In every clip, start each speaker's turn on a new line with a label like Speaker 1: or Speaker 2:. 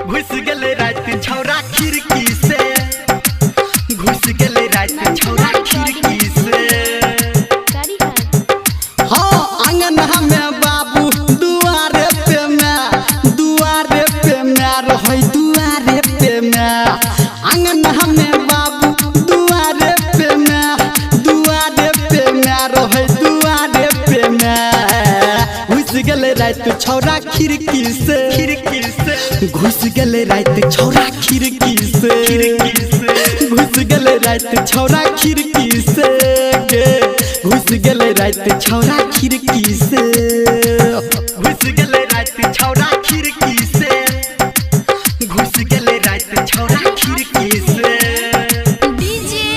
Speaker 1: घुस गेले रात छौरा खिड़की से, घुस गेले रात छौरा खिड़की से। हाँ आंगन में बाबू दुआरे पे मैं रहे दुआरे पे मैं, आंगन में बाबू दुआरे पे मैं रहे दुआरे पे मैं। घुस गेले रात छौरा खिड़की से, घुस गेले रात छौरा खिड़की से, घुस गेले रात छौरा खिड़की से, घुस गेले रात छौरा खिड़की से, घुस गेले रात छौरा खिड़की से, घुस गेले रात छौरा खिड़की से।
Speaker 2: डीजे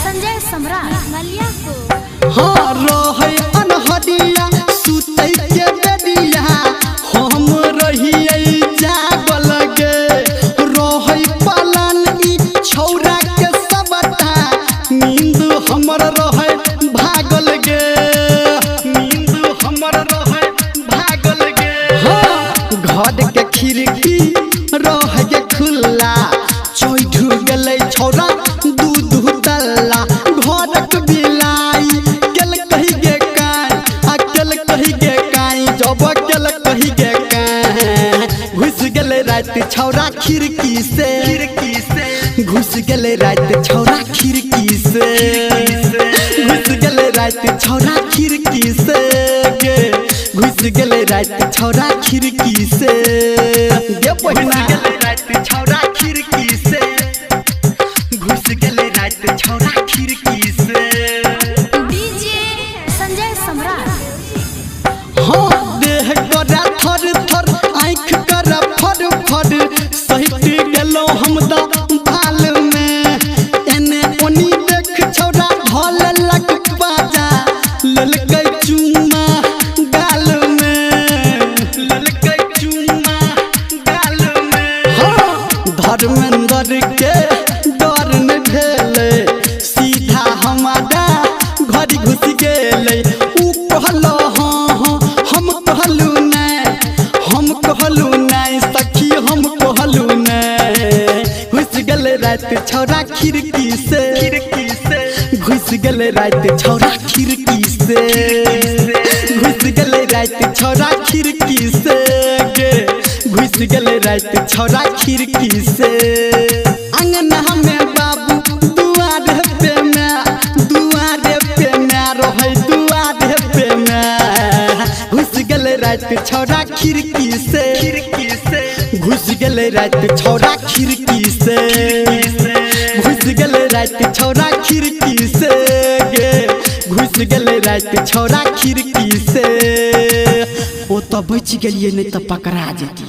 Speaker 2: संजय सम्राट मलिया को।
Speaker 1: हाँ रहे अनहरिया सुतै के बेरिया, हम रहिए जागल गे, रहे पालन ई छौरा के सबटा, नींद हमर रहे भागल गे, नींद हमर रहे भागल गे। हाँ घर के खिड़की रहे के खुला, चोइठ गेलै छौरा दूध तल्ला, घरक बिलाई केल कही गे काई, अकेल कही गे काई, जब केल कही गे काई। घुस गेले रात छौरा खिड़की से, घुस गेले रात छौरा खिड़की से, घुस गेले रात छौरा खिड़की से, घुस गेले रात छौरा खिड़की से। घुस गेले रात छौरा खिड़की से, घुस गेले रात छौरा खिड़की से।
Speaker 2: डीजे संजय सम्राट।
Speaker 1: हाँ देह करा थर थर, आँख करा फर फर, सहित गेलो हम बाल में, एने ओनी देख छौरा ढललक बाजा, ललकै चुम्मा गाल में, ललकै चुम्मा गाल में। हाँ धर्मेंद्र के डर न भेले, सीधा हमारा घर घुस गेले। ऊ कहलो हाँ हाँ हम कहलू नहीं सखी हम कहलू नहीं। घुस गेले रात छौरा खिड़की से, घुस गेले रात छौरा खिड़की से, घुस गेले रात छौरा खिड़की से, घुस गेले रात छौरा खिड़की से। आंगन में बाबू दुआरे पे मैं रहे दुआरे पे मैं। घुस गेले रात छौरा खिड़की से, घुस गेले रात छौरा खिड़की से, घुस गेले रात छौरा खिड़की से, घुस गेले रात छौरा खिड़की से। ओ तो बच गेलिए नहीं तो पकड़ा जेती।